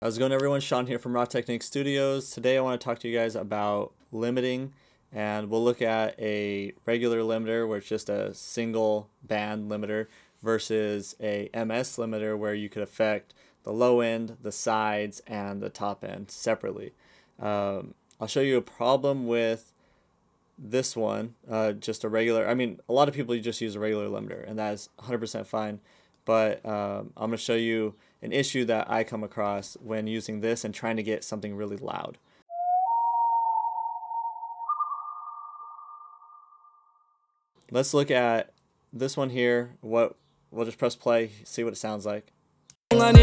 How's it going, everyone? Sean here from Raw Technique Studios. Today I want to talk to you guys about limiting, and we'll look at a regular limiter where it's just a single band limiter versus a MS limiter where you could affect the low end, the sides, and the top end separately. I'll show you a problem with this one, just a regular, a lot of people just use a regular limiter, and that is 100% fine, but I'm going to show you an issue that I come across when using this and trying to get something really loud. Let's look at this one here. We'll just press play, see what it sounds like. Alright,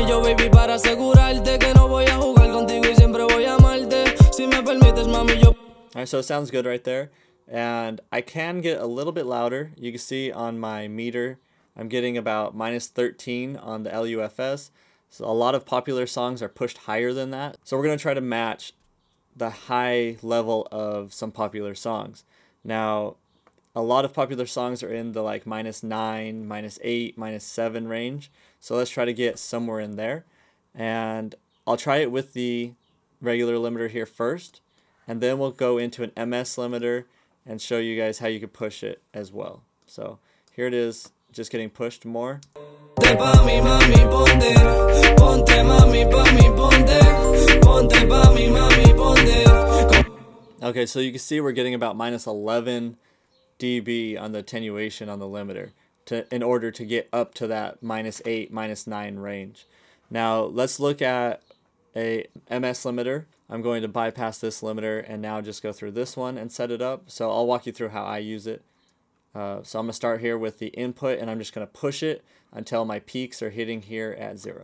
so it sounds good right there, and I can get a little bit louder. You can see on my meter I'm getting about -13 on the LUFS. So a lot of popular songs are pushed higher than that. So we're going to try to match the high level of some popular songs. Now, a lot of popular songs are in the like -9, -8, -7 range. So let's try to get somewhere in there. And I'll try it with the regular limiter here first. And then we'll go into an MS limiter and show you guys how you can push it as well. So here it is, just getting pushed more. Okay, so you can see we're getting about -11 dB on the attenuation on the limiter in order to get up to that -8, -9 range. Now let's look at a MS limiter. I'm going to bypass this limiter and now just go through this one and set it up. So I'll walk you through how I use it. So I'm going to start here with the input, and I'm just going to push it until my peaks are hitting here at 0.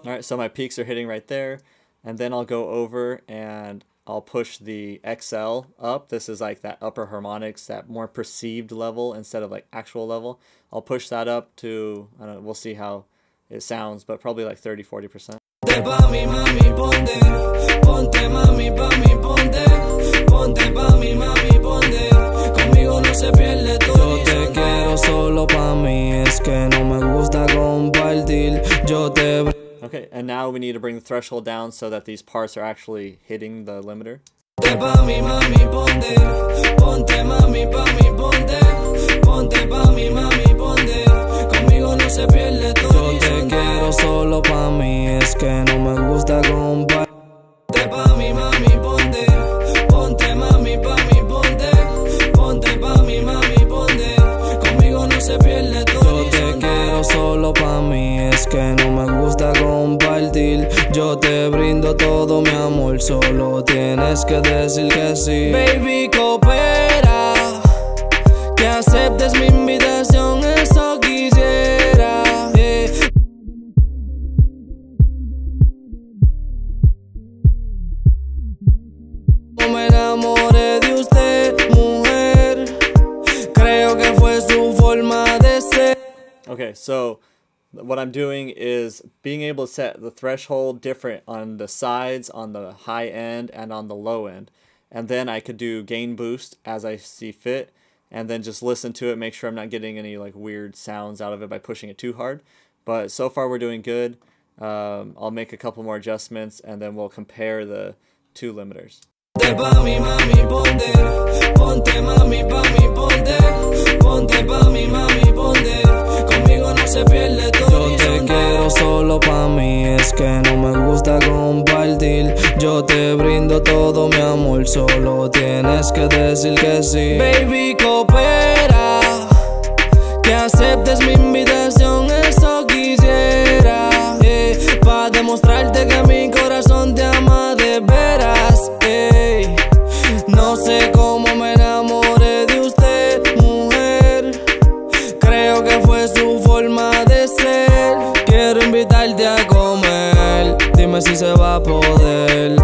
Alright, so my peaks are hitting right there. And then I'll go over and I'll push the XL up. This is like that upper harmonics, that more perceived level instead of like actual level. I'll push that up to, I don't know, we'll see how it sounds, but probably like 30-40%. Okay, and now we need to bring the threshold down so that these parts are actually hitting the limiter. Yo te brindo todo, mi amor, solo tienes que decir que sí. Baby, coopera, que aceptes mi invitación, eso quisiera. No me enamoré de usted, mujer, creo que fue su forma de ser. Okay, so what I'm doing is being able to set the threshold different on the sides, on the high end, and on the low end. And then I could do gain boost as I see fit, and then just listen to it, make sure I'm not getting any like weird sounds out of it by pushing it too hard. But so far we're doing good. I'll make a couple more adjustments, and then we'll compare the two limiters. Yo te quiero solo pa' mí, es que no me gusta compartir. Yo te brindo todo, mi amor, solo tienes que decir que sí. Baby, coopera, que aceptes mi invitación, eso quisiera. Pa' demostrarte que mi corazón te ama de veras. No sé cómo me enamoré de usted, mujer, creo que fue su forma de ser. Quiero invitarte a comer, dime si se va a poder.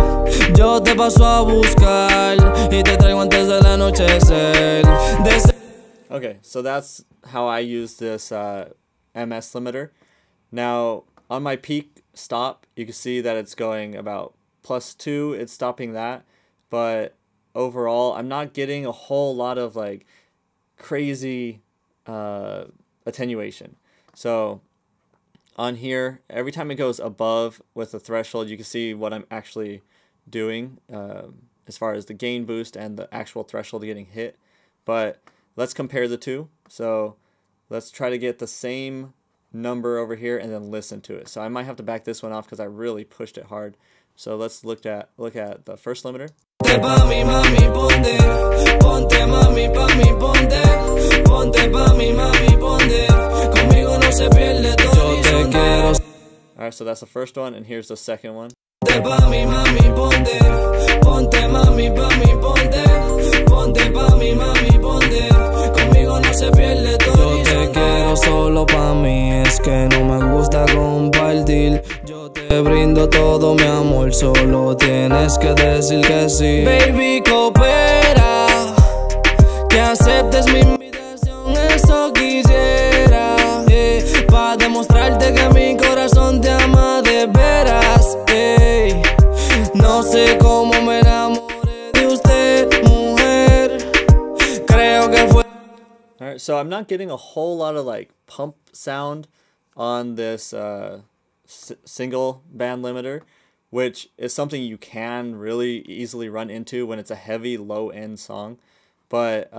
Yo te paso a buscar y te traigo antes del anochecer. Okay, so that's how I use this MS limiter. Now on my peak stop, you can see that it's going about +2. It's stopping that, but overall I'm not getting a whole lot of like crazy attenuation. So on here, every time it goes above with the threshold, you can see what I'm actually doing as far as the gain boost and the actual threshold getting hit. But let's compare the two. So let's try to get the same number over here and then listen to it. So I might have to back this one off because I really pushed it hard. So let's look at the first limiter. Alright, so that's the first one, and here's the second one. Solo pa' mí, es que no me gusta compartir. Yo te brindo todo mi amor, solo tienes que decir que sí. Baby, coopera, que aceptes mi invitación, eso quisiera, pa' demostrarte que mi corazón te ama de veras, no sé cómo me enamoré de usted, mujer, creo que fue. Alright, so I'm not getting a whole lot of like pump sound on this single band limiter, which is something you can really easily run into when it's a heavy low end song. But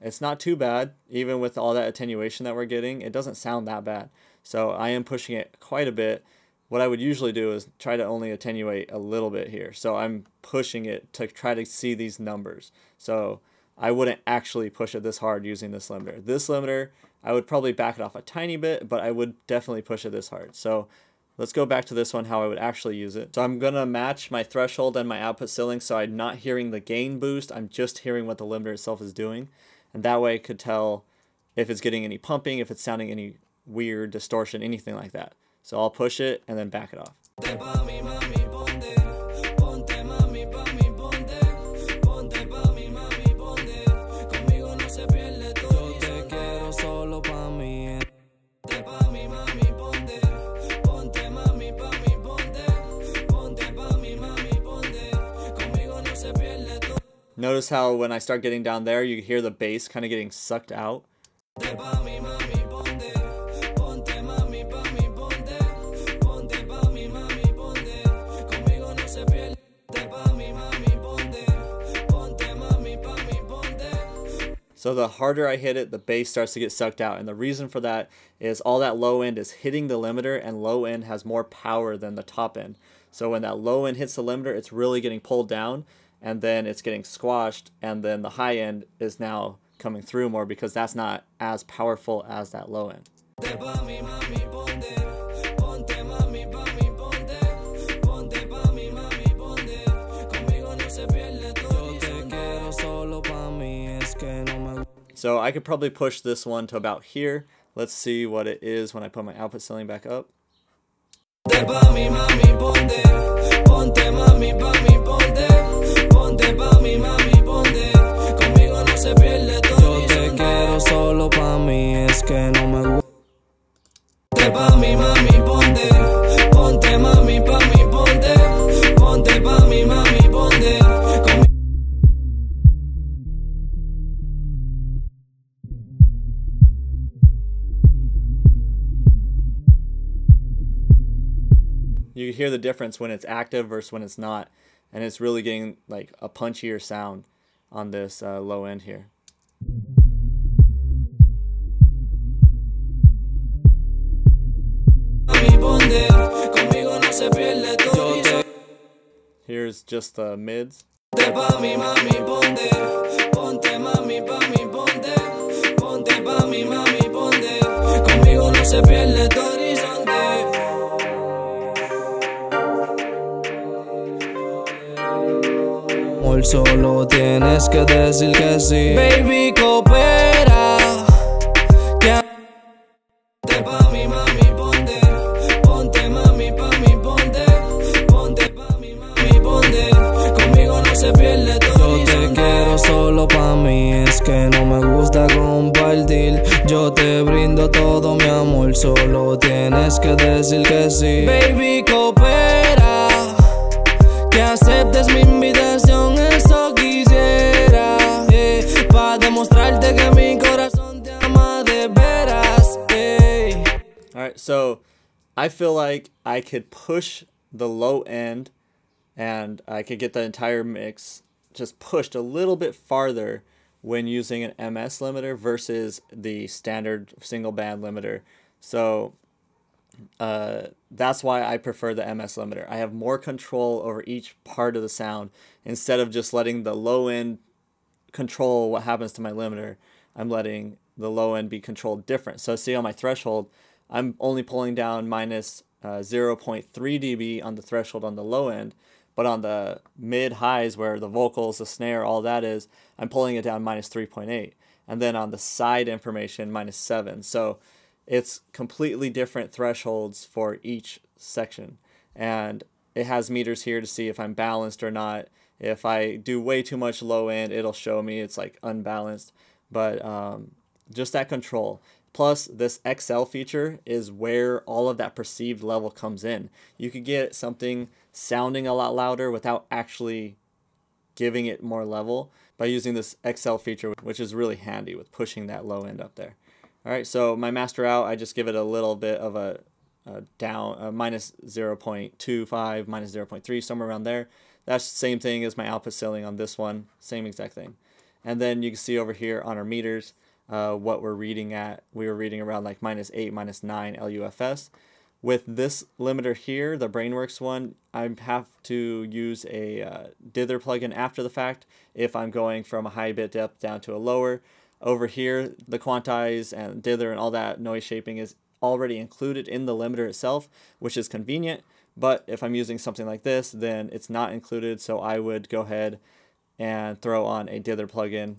it's not too bad. Even with all that attenuation that we're getting, it doesn't sound that bad. So I am pushing it quite a bit. What I would usually do is try to only attenuate a little bit here. So I'm pushing it to try to see these numbers. So I wouldn't actually push it this hard using this limiter. This limiter, I would probably back it off a tiny bit, but I would definitely push it this hard. So let's go back to this one, how I would actually use it. So I'm gonna match my threshold and my output ceiling, so I'm not hearing the gain boost, I'm just hearing what the limiter itself is doing. And that way I could tell if it's getting any pumping, if it's sounding any weird distortion, anything like that. So I'll push it and then back it off. Notice how when I start getting down there, you can hear the bass kind of getting sucked out. So the harder I hit it, the bass starts to get sucked out. And the reason for that is all that low end is hitting the limiter, and low end has more power than the top end. So when that low end hits the limiter, it's really getting pulled down, and then it's getting squashed, and then the high end is now coming through more because that's not as powerful as that low end. So I could probably push this one to about here. Let's see what it is when I put my output ceiling back up. You can hear the difference when it's active versus when it's not, and it's really getting like a punchier sound on this low end here. Here's just the mids. Solo tienes que decir que sí. Baby, coopera, que ponte pa' mi mami, ponte, ponte mami, pa' mi ponte, ponte pa' mi mami, ponte, conmigo no se pierde todo. Yo te quiero solo pa' mí, es que no me gusta compartir. Yo te todo, mi amor, solo tienes que decir que sí. Baby, coopera, que aceptes mi invitación, eso quisiera, pa' demostrarte que mi corazón te ama de veras. Alright, so I feel like I could push the low end and I could get the entire mix just pushed a little bit farther when using an MS limiter versus the standard single band limiter. So that's why I prefer the MS limiter. I have more control over each part of the sound instead of just letting the low end control what happens to my limiter. I'm letting the low end be controlled different. So see on my threshold, I'm only pulling down minus 0.3 dB on the threshold on the low end, but on the mid highs where the vocals, the snare, all that is, I'm pulling it down minus 3.8. And then on the side information, minus 7. So it's completely different thresholds for each section. And it has meters here to see if I'm balanced or not. If I do way too much low end, it'll show me it's like unbalanced. But just that control. Plus, this XL feature is where all of that perceived level comes in. You could get something sounding a lot louder without actually giving it more level by using this XL feature, which is really handy with pushing that low end up there. All right, so my master out, I just give it a little bit of a down, minus 0.25, minus 0.3, somewhere around there. That's the same thing as my output ceiling on this one, same exact thing. And then you can see over here on our meters, what we're reading at. We were reading around like minus 8, minus 9 LUFS. With this limiter here, the Brainworks one, I have to use a dither plugin after the fact if I'm going from a high bit depth down to a lower. Over here, the quantize and dither and all that noise shaping is already included in the limiter itself, which is convenient. But if I'm using something like this, then it's not included, so I would go ahead and throw on a dither plugin.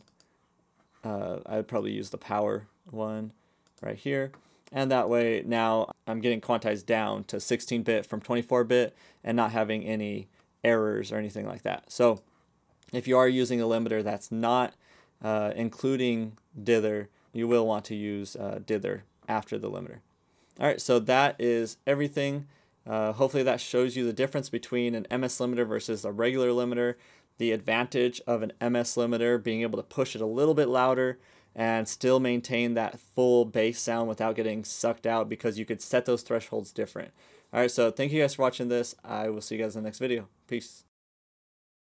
I would probably use the power one right here. And that way now I'm getting quantized down to 16-bit from 24-bit and not having any errors or anything like that. So if you are using a limiter that's not including dither, you will want to use dither after the limiter. All right, so that is everything. Hopefully that shows you the difference between an MS limiter versus a regular limiter, the advantage of an MS limiter being able to push it a little bit louder and still maintain that full bass sound without getting sucked out because you could set those thresholds different. All right, so thank you guys for watching this. I will see you guys in the next video. Peace.